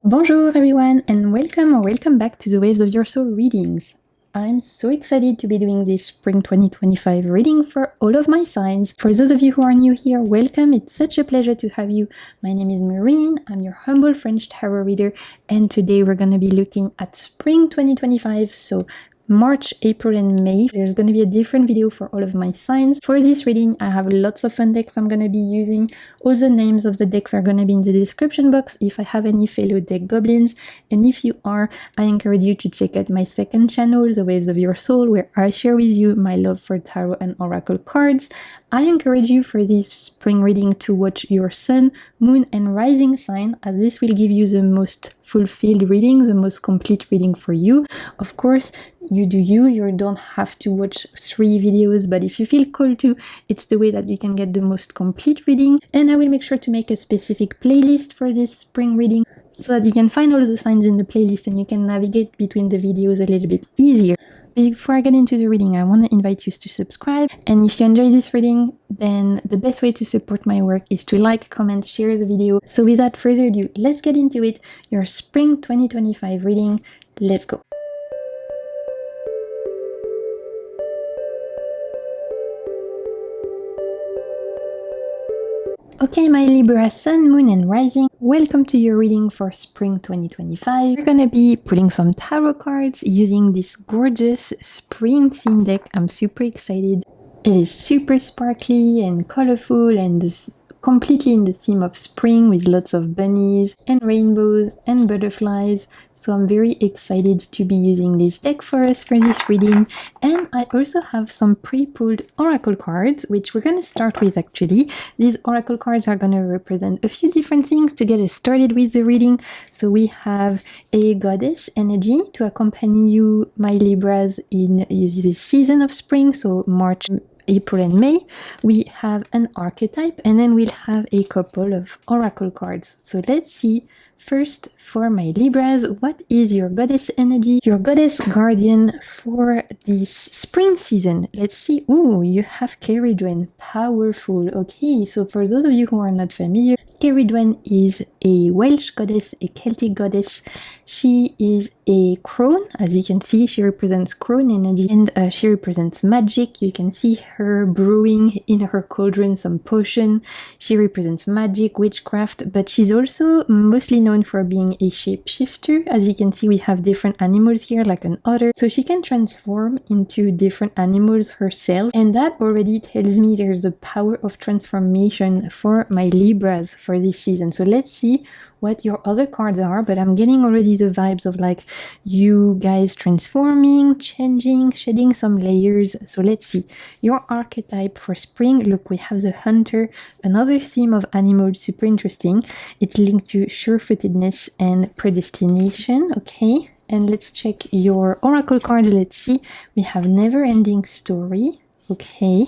Bonjour everyone and welcome back to the Waves of Your Soul readings. I'm so excited to be doing this spring 2025 reading for all of my signs. For those of you who are new here, welcome. It's such a pleasure to have you. My name is Maureen. I'm your humble French tarot reader, and today we're going to be looking at spring 2025. So March, April, and May. There's going to be a different video for all of my signs. For this reading, I have lots of fun decks I'm going to be using. All the names of the decks are going to be in the description box if I have any fellow deck goblins. And if you are, I encourage you to check out my second channel, The Waves of Your Soul, where I share with you my love for tarot and oracle cards. I encourage you for this spring reading to watch your sun, moon, and rising sign, as this will give you the most fulfilled reading, the most complete reading for you. Of course, you do you don't have to watch 3 videos, but if you feel called to, it's the way that you can get the most complete reading. And I will make sure to make a specific playlist for this spring reading so that you can find all the signs in the playlist and you can navigate between the videos a little bit easier. Before I get into the reading, I want to invite you to subscribe, and if you enjoy this reading, then the best way to support my work is to like, comment, share the video. So without further ado, let's get into it. Your spring 2025 reading. Let's go. Okay, my Libra sun, moon, and rising, welcome to your reading for spring 2025. We're gonna be putting some tarot cards using this gorgeous spring theme deck. I'm super excited. It is super sparkly and colorful and completely in the theme of spring, with lots of bunnies and rainbows and butterflies. So I'm very excited to be using this deck for us for this reading. And I also have some pre-pulled oracle cards, which we're going to start with actually. These oracle cards are going to represent a few different things to get us started with the reading. So we have a goddess energy to accompany you, my Libras, in this season of spring, so March, April, and May. We have an archetype, and then we'll have a couple of oracle cards. So let's see. First, for my Libras, what is your goddess energy, your goddess guardian for this spring season? Let's see. Ooh, you have Keridwen. Powerful. Okay, so for those of you who are not familiar, Keridwen is a Welsh goddess, a Celtic goddess. She is a crone. As you can see, she represents crone energy, and she represents magic. You can see her brewing in her cauldron some potion. She represents magic, witchcraft, but she's also mostly known for being a shapeshifter. As you can see, we have different animals here, like an otter. So she can transform into different animals herself, and that already tells me there's a power of transformation for my Libras for this season. So let's see what your other cards are, but I'm getting already the vibes of like you guys transforming, changing, shedding some layers. So let's see your archetype for spring. Look, we have the hunter, another theme of animals, super interesting. It's linked to sure-footedness and predestination. Okay, and let's check your oracle card. Let's see, we have never-ending story. Okay,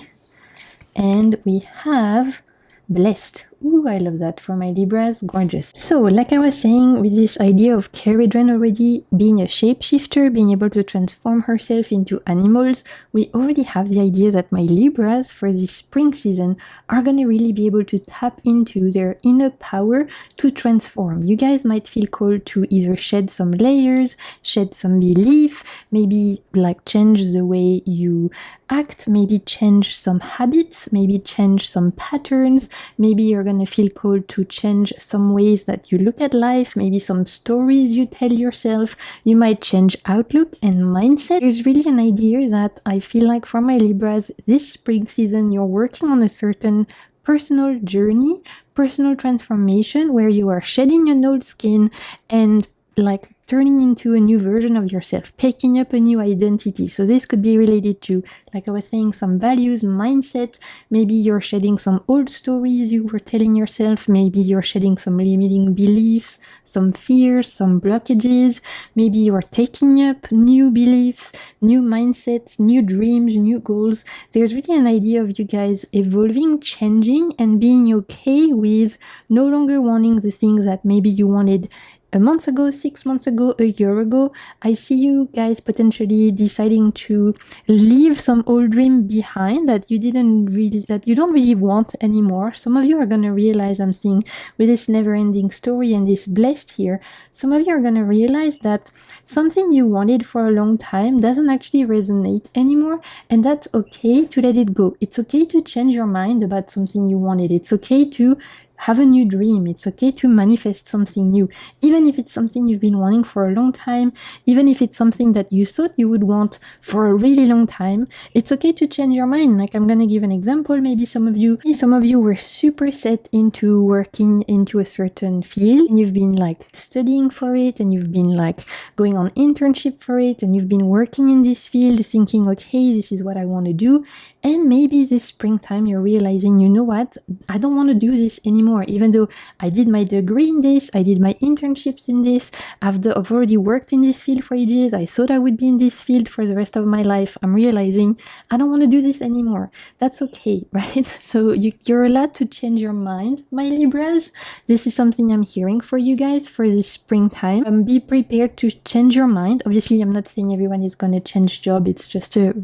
and we have blessed. Ooh, I love that for my Libras. Gorgeous. So, like I was saying, with this idea of Keridwen already being a shapeshifter, being able to transform herself into animals, we already have the idea that my Libras for this spring season are going to really be able to tap into their inner power to transform. You guys might feel called to either shed some layers, shed some belief, maybe like change the way you act, maybe change some habits, maybe change some patterns, maybe you're going to feel called to change some ways that you look at life, maybe some stories you tell yourself. You might change outlook and mindset. There's really an idea that I feel like for my Libras this spring season, you're working on a certain personal journey, personal transformation, where you are shedding an old skin and like turning into a new version of yourself, picking up a new identity. So this could be related to, like I was saying, some values, mindset. Maybe you're shedding some old stories you were telling yourself. Maybe you're shedding some limiting beliefs, some fears, some blockages. Maybe you're taking up new beliefs, new mindsets, new dreams, new goals. There's really an idea of you guys evolving, changing, and being okay with no longer wanting the things that maybe you wanted a month ago, 6 months ago, a year ago. I see you guys potentially deciding to leave some old dream behind that you don't really want anymore. Some of you are going to realize, I'm seeing with this never-ending story and this blessed here, some of you are going to realize that something you wanted for a long time doesn't actually resonate anymore, and that's okay to let it go. It's okay to change your mind about something you wanted. It's okay to have a new dream. It's okay to manifest something new, even if it's something you've been wanting for a long time, even if it's something that you thought you would want for a really long time. It's okay to change your mind. Like, I'm gonna give an example. Maybe some of you were super set into working into a certain field, and you've been like studying for it, and you've been like going on internship for it, and you've been working in this field thinking, okay, this is what I want to do. And maybe this springtime you're realizing, you know what, I don't want to do this anymore. Even though I did my degree in this, I did my internships in this, I've already worked in this field for ages, I thought I would be in this field for the rest of my life, I'm realizing I don't want to do this anymore. That's okay, right? So you're allowed to change your mind, my Libras. This is something I'm hearing for you guys for this springtime. Be prepared to change your mind. Obviously, I'm not saying everyone is going to change job. It's just a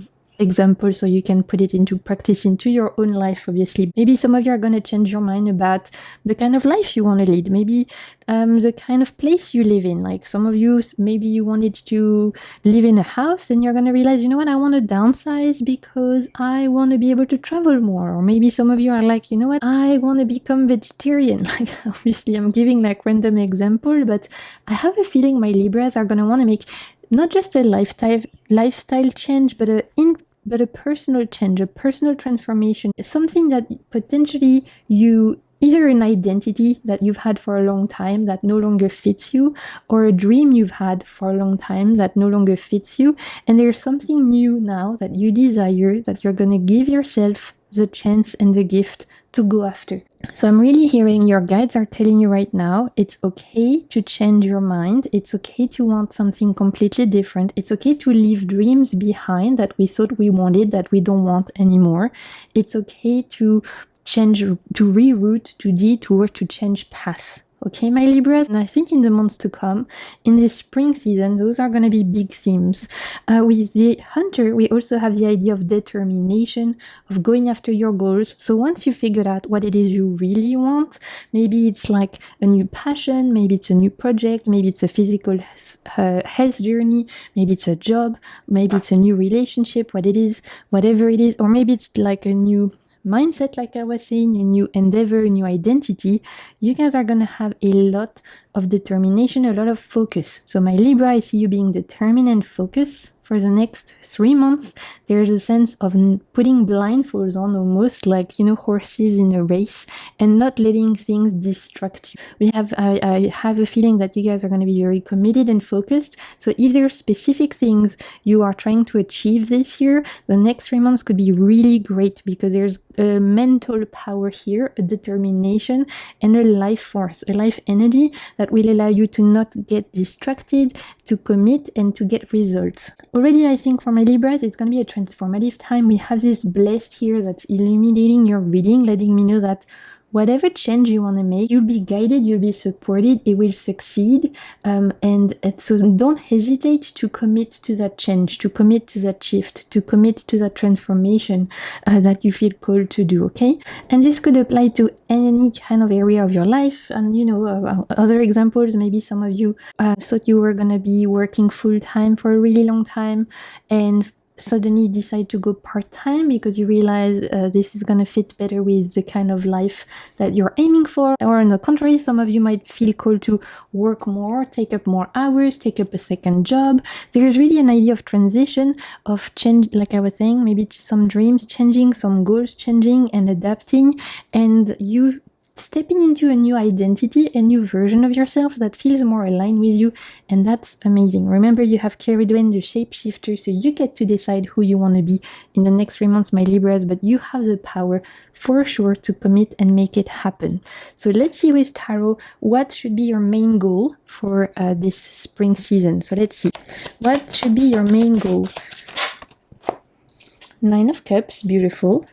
example so you can put it into practice into your own life. Obviously, maybe some of you are going to change your mind about the kind of life you want to lead, maybe the kind of place you live in. Like, some of you, maybe you wanted to live in a house and you're going to realize, you know what, I want to downsize because I want to be able to travel more. Or maybe some of you are like, you know what, I want to become vegetarian. Like, obviously I'm giving like random example, but I have a feeling my Libras are going to want to make not just a lifestyle change, but a personal change, a personal transformation, something that potentially either an identity that you've had for a long time that no longer fits you, or a dream you've had for a long time that no longer fits you, and there's something new now that you desire, that you're going to give yourself the chance and the gift to go after. So I'm really hearing your guides are telling you right now, it's okay to change your mind. It's okay to want something completely different. It's okay to leave dreams behind that we thought we wanted that we don't want anymore. It's okay to change, to reroute, to detour, to change paths. Okay, my Libras, and I think in the months to come, in this spring season, those are going to be big themes. With the Hunter, we also have the idea of determination, of going after your goals. So once you figure out what it is you really want, maybe it's like a new passion, maybe it's a new project, maybe it's a physical health journey, maybe it's a job, maybe it's a new relationship, whatever it is, or maybe it's like a new mindset, like I was saying, a new endeavor, a new identity. You guys are going to have a lot of determination, a lot of focus. So my Libra, I see you being determined and focused for the next 3 months. There's a sense of putting blindfolds on, almost like, horses in a race, and not letting things distract you. I have a feeling that you guys are going to be very committed and focused. So if there are specific things you are trying to achieve this year, the next 3 months could be really great, because there's a mental power here, a determination, and a life force, a life energy that will allow you to not get distracted, to commit, and to get results. Already, I think for my Libras, it's going to be a transformative time. We have this blessed here that's illuminating your reading, letting me know that whatever change you want to make, you'll be guided, you'll be supported, it will succeed. And so don't hesitate to commit to that change, to commit to that shift, to commit to that transformation that you feel called to do, okay? And this could apply to any kind of area of your life. And, other examples, maybe some of you thought you were going to be working full-time for a really long time, and suddenly decide to go part-time because you realize this is going to fit better with the kind of life that you're aiming for. Or on the contrary, some of you might feel called to work more, take up more hours, take up a second job. There's really an idea of transition, of change, like I was saying, maybe some dreams changing, some goals changing and adapting, and you stepping into a new identity, a new version of yourself that feels more aligned with you, and that's amazing. Remember, you have Keridwen, the shapeshifter, so you get to decide who you want to be in the next 3 months, my Libras, but you have the power for sure to commit and make it happen. So let's see with Tarot, what should be your main goal for this spring season. So let's see, what should be your main goal? 9 of Cups, beautiful.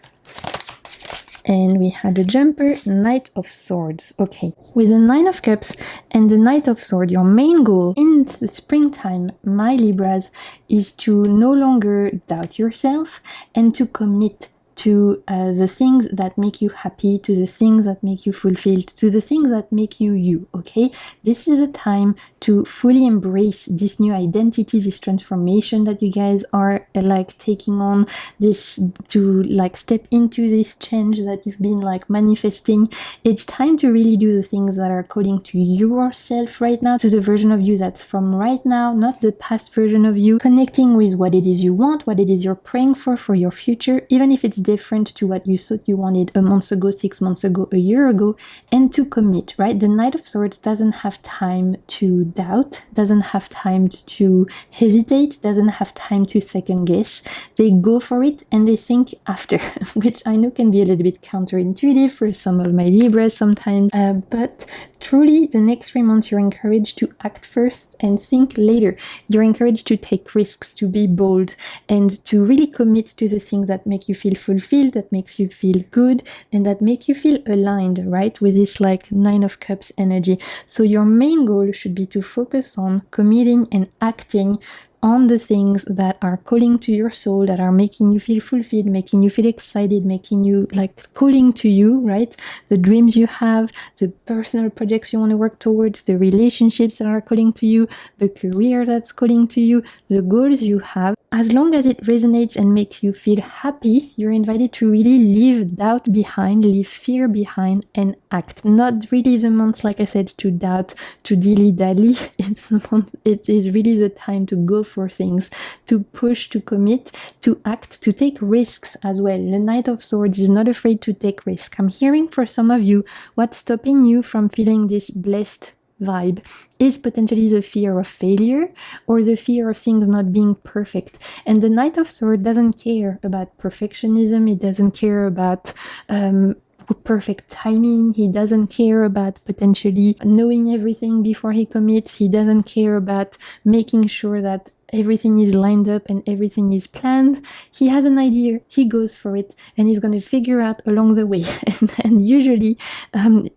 And we had a jumper, Knight of Swords. Okay, with the Nine of Cups and the Knight of Swords, your main goal in the springtime, my Libras, is to no longer doubt yourself and to commit to the things that make you happy, to the things that make you fulfilled, to the things that make you you, okay? This is a time to fully embrace this new identity, this transformation that you guys are like taking on, this to like step into this change that you've been like manifesting. It's time to really do the things that are calling to yourself right now, to the version of you that's from right now, not the past version of you, connecting with what it is you want, what it is you're praying for your future, even if it's different to what you thought you wanted a month ago, 6 months ago, a year ago, and to commit, right? The Knight of Swords doesn't have time to doubt, doesn't have time to hesitate, doesn't have time to second guess. They go for it and they think after, which I know can be a little bit counterintuitive for some of my Libras sometimes, but truly the next 3 months you're encouraged to act first and think later. You're encouraged to take risks, to be bold, and to really commit to the things that make you feel fulfilled, that makes you feel good, and that make you feel aligned, right, with this like Nine of Cups energy. So your main goal should be to focus on committing and acting on the things that are calling to your soul, that are making you feel fulfilled, making you feel excited, making you like calling to you, right? The dreams you have, the personal projects you want to work towards, the relationships that are calling to you, the career that's calling to you, the goals you have. As long as it resonates and makes you feel happy, you're invited to really leave doubt behind, leave fear behind, and act. Not really the month, like I said, to doubt, to dilly-dally. It's the month, it is really the time to go for things, to push, to commit, to act, to take risks as well. The Knight of Swords is not afraid to take risks. I'm hearing for some of you, what's stopping you from feeling this blessed vibe is potentially the fear of failure or the fear of things not being perfect. And the Knight of Swords doesn't care about perfectionism. It doesn't care about perfect timing. He doesn't care about potentially knowing everything before he commits. He doesn't care about making sure that everything is lined up and everything is planned. He has an idea, he goes for it, and he's going to figure out along the way. And usually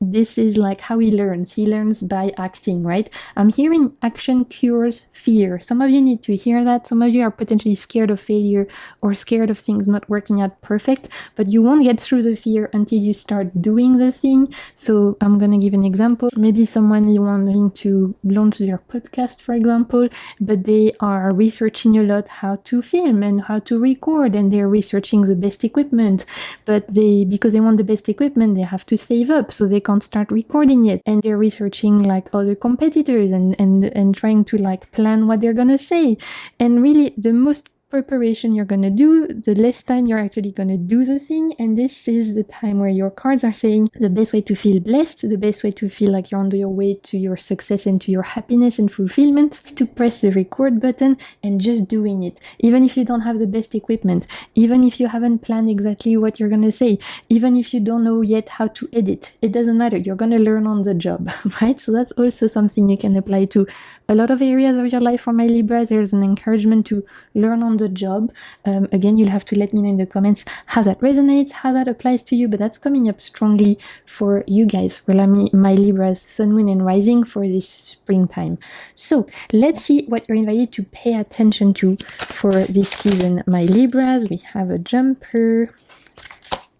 this is like how he learns. He learns by acting, right? I'm hearing action cures fear. Some of you need to hear that. Some of you are potentially scared of failure or scared of things not working out perfect, but you won't get through the fear until you start doing the thing. So I'm going to give an example. Maybe someone is wanting to launch their podcast, for example, but they are researching a lot how to film and how to record, and they're researching the best equipment, but because they want the best equipment, they have to save up, so they can't start recording it, and they're researching like other competitors and trying to like plan what they're gonna say. And really the most preparation you're gonna do, the less time you're actually gonna do the thing. And this is the time where your cards are saying the best way to feel blessed, the best way to feel like you're on your way to your success and to your happiness and fulfillment, is to press the record button and just doing it. Even if you don't have the best equipment, even if you haven't planned exactly what you're gonna say, even if you don't know yet how to edit, it doesn't matter. You're gonna learn on the job, right? So that's also something you can apply to a lot of areas of your life. For my Libras, there's an encouragement to learn on the job. Again, you'll have to let me know in the comments how that resonates, how that applies to you, but that's coming up strongly for you guys, for my Libras, Sun, Moon, and Rising for this springtime. So let's see what you're invited to pay attention to for this season, my Libras. We have a jumper,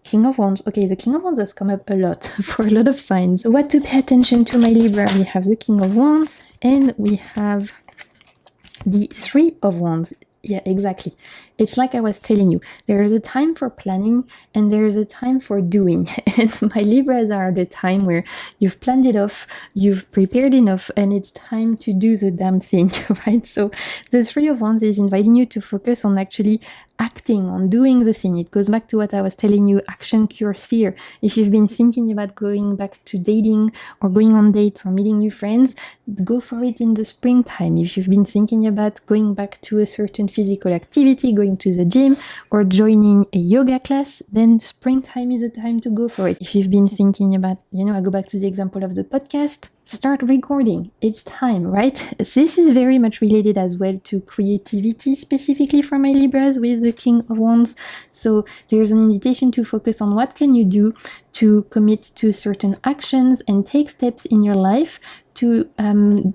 King of Wands. Okay, the King of Wands has come up a lot for a lot of signs. So what to pay attention to, my Libra? We have the King of Wands and we have the Three of Wands. Yeah, exactly. It's like I was telling you, there is a time for planning and there is a time for doing. And my Libras are the time where you've planned it off, you've prepared enough, and it's time to do the damn thing, right? So the Three of Wands is inviting you to focus on actually acting, on doing the thing. It goes back to what I was telling you, action cures fear. If you've been thinking about going back to dating or going on dates or meeting new friends, go for it in the springtime. If you've been thinking about going back to a certain physical activity, going going to the gym or joining a yoga class, then springtime is the time to go for it. If you've been thinking about, I go back to the example of the podcast, start recording. It's time, right? This is very much related as well to creativity, specifically for my Libras with the King of Wands. So there's an invitation to focus on what can you do to commit to certain actions and take steps in your life to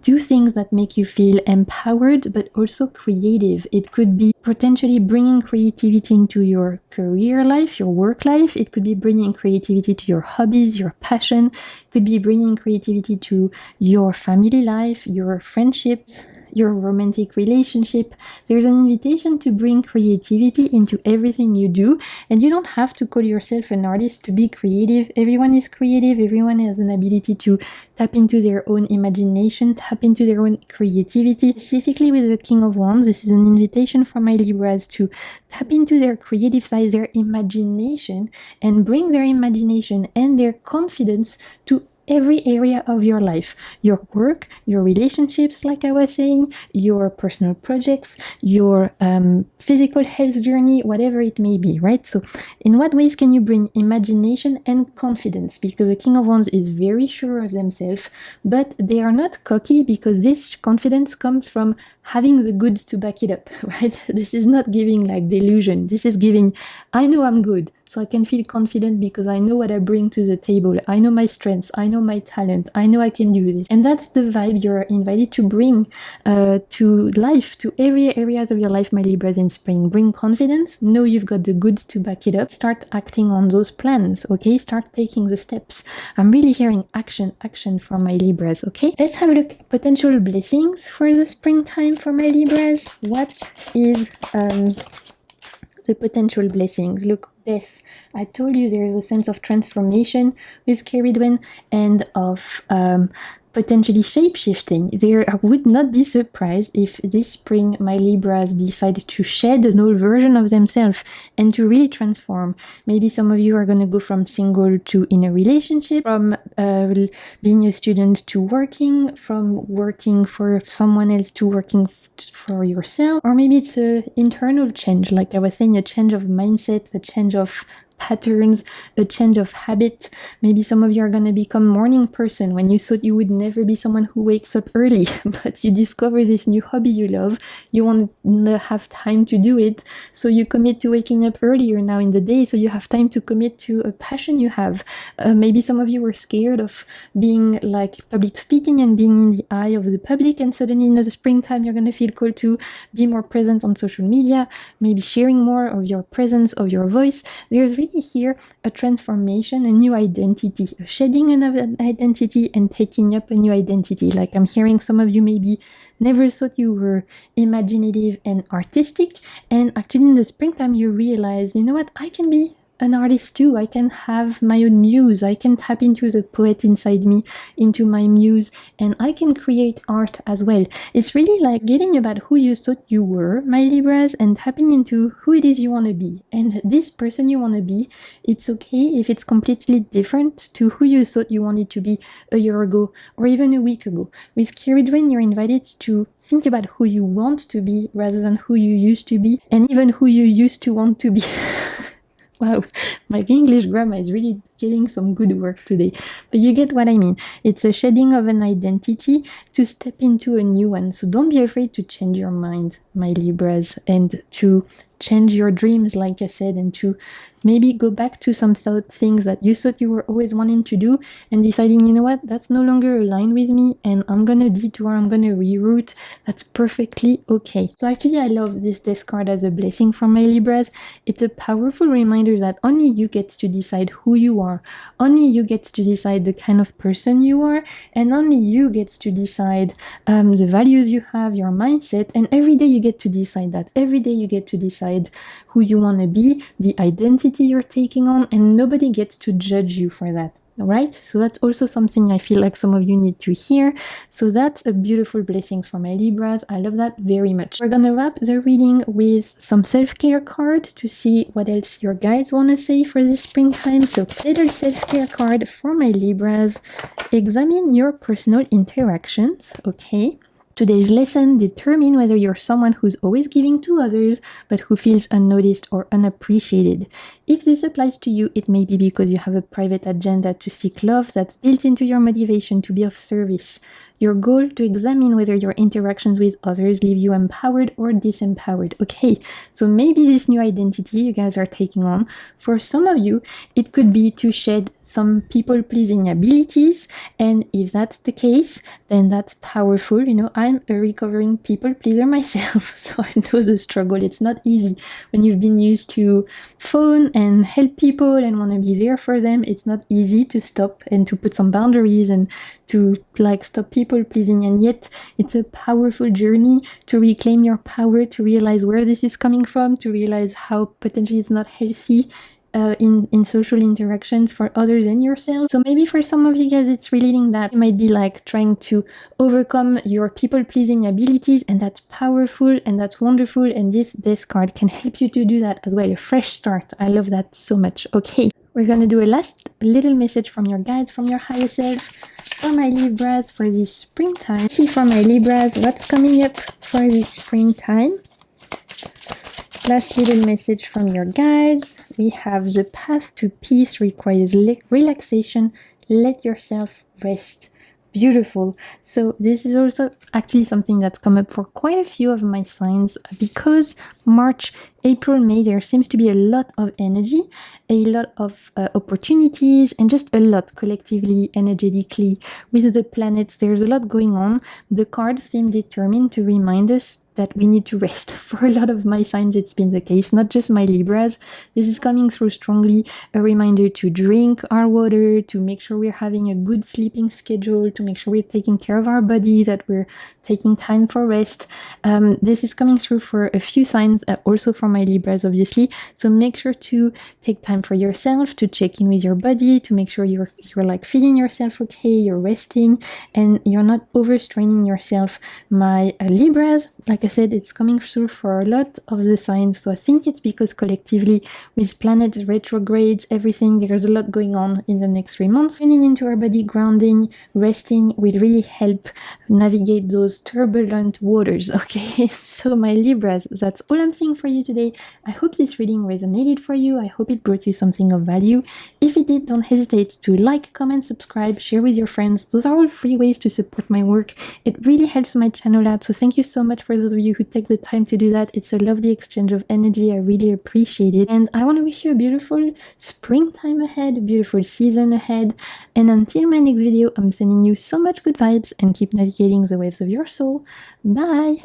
do things that make you feel empowered, but also creative. It could be potentially bringing creativity into your career life, your work life. It could be bringing creativity to your hobbies, your passion. It could be bringing creativity to your family life, your friendships, your romantic relationship. There's an invitation to bring creativity into everything you do, and you don't have to call yourself an artist to be creative. Everyone is creative. Everyone has an ability to tap into their own imagination, tap into their own creativity. Specifically with the King of Wands, this is an invitation for my Libras to tap into their creative side, their imagination, and bring their imagination and their confidence to every area of your life, your work, your relationships, like I was saying, your personal projects, your physical health journey, whatever it may be, right? So in what ways can you bring imagination and confidence? Because the King of Wands is very sure of themselves, but they are not cocky, because this confidence comes from having the goods to back it up, right? This is not giving like delusion. This is giving, I know I'm good, so I can feel confident because I know what I bring to the table. I know my strengths. I know my talent. I know I can do this. And that's the vibe you're invited to bring to life, to every areas of your life, my Libras in spring. Bring confidence. Know you've got the goods to back it up. Start acting on those plans, okay? Start taking the steps. I'm really hearing action from my Libras, okay? Let's have a look at potential blessings for the springtime for my Libras. What is the potential blessings? Look, this, I told you there is a sense of transformation with Keridwen and of potentially shape-shifting. I would not be surprised if this spring my Libras decide to shed an old version of themselves and to really transform. Maybe some of you are going to go from single to in a relationship, from being a student to working, from working for someone else to working for yourself, or maybe it's an internal change, like I was saying, a change of mindset, a change of patterns, a change of habit. Maybe some of you are going to become morning person when you thought you would never be someone who wakes up early, but you discover this new hobby you love. You want to have time to do it, so you commit to waking up earlier now in the day, so you have time to commit to a passion you have. Maybe some of you were scared of being like public speaking and being in the eye of the public, and suddenly in the springtime you're going to feel called to be more present on social media, maybe sharing more of your presence, of your voice. There's really here a transformation, a new identity, a shedding of an identity and taking up a new identity. Like I'm hearing some of you maybe never thought you were imaginative and artistic, and actually in the springtime you realize, you know what, I can be an artist too. I can have my own muse. I can tap into the poet inside me, into my muse, and I can create art as well. It's really like getting about who you thought you were, my Libras, and tapping into who it is you want to be. And this person you want to be, it's okay if it's completely different to who you thought you wanted to be a year ago or even a week ago. With Keridwen, you're invited to think about who you want to be rather than who you used to be, and even who you used to want to be. Wow, my English grammar is really getting some good work today. But you get what I mean. It's a shedding of an identity to step into a new one. So don't be afraid to change your mind, my Libras, and to change your dreams, like I said, and to maybe go back to some things that you thought you were always wanting to do and deciding, you know what, that's no longer aligned with me and I'm going to detour, I'm going to reroute. That's perfectly okay. So actually, I love this death card as a blessing from my Libras. It's a powerful reminder that only you get to decide who you are. Only you get to decide the kind of person you are, and only you get to decide the values you have, your mindset, and every day you get to decide that. Every day you get to decide who you want to be, the identity you're taking on, and nobody gets to judge you for that. Right? So that's also something I feel like some of you need to hear. So that's a beautiful blessings for my Libras. I love that very much. We're gonna wrap the reading with some self-care card to see what else your guides want to say for this springtime. So little self-care card for my Libras. Examine your personal interactions. Okay. Today's lesson: determine whether you're someone who's always giving to others, but who feels unnoticed or unappreciated. If this applies to you, it may be because you have a private agenda to seek love that's built into your motivation to be of service. Your goal: to examine whether your interactions with others leave you empowered or disempowered. Okay, so maybe this new identity you guys are taking on, for some of you, it could be to shed some people-pleasing abilities, and if that's the case, then that's powerful. You know, I'm a recovering people-pleaser myself, so I know the struggle. It's not easy when you've been used to phone and help people and want to be there for them. It's not easy to stop and to put some boundaries and to stop people-pleasing, and yet it's a powerful journey to reclaim your power, to realize where this is coming from, to realize how potentially it's not healthy in social interactions for others and yourself. So maybe for some of you guys, it's relating that you might be trying to overcome your people-pleasing abilities, and that's powerful and that's wonderful, and this card can help you to do that as well. A fresh start. I love that so much. Okay, we're gonna do a last little message from your guides, from your higher self, for my Libras for this springtime. See for my Libras what's coming up for this springtime. Last little message from your guides. We have: the path to peace requires relaxation. Let yourself rest. Beautiful. So this is also actually something that's come up for quite a few of my signs, because March, April, May, there seems to be a lot of energy, a lot of opportunities, and just a lot collectively, energetically, with the planets. There's a lot going on. The cards seem determined to remind us that we need to rest. For a lot of my signs, it's been the case, not just my Libras. This is coming through strongly. A reminder to drink our water, to make sure we're having a good sleeping schedule, to make sure we're taking care of our body, that we're taking time for rest. This is coming through for a few signs, also for my Libras, obviously. So make sure to take time for yourself, to check in with your body, to make sure you're feeding yourself okay, you're resting, and you're not overstraining yourself. My Libras, like I said, it's coming through for a lot of the signs. So I think it's because collectively, with planet retrogrades, everything, there's a lot going on in the next 3 months. Tuning into our body, grounding, resting will really help navigate those turbulent waters. Okay, so my Libras, that's all I'm seeing for you today. I hope this reading resonated for you. I hope it brought you something of value. If it did, don't hesitate to like, comment, subscribe, share with your friends. Those are all free ways to support my work. It really helps my channel out. So thank you so much for those of you who take the time to do that. It's a lovely exchange of energy. I really appreciate it. And I want to wish you a beautiful springtime ahead, a beautiful season ahead. And until my next video, I'm sending you so much good vibes, and keep navigating the waves of your soul. Bye!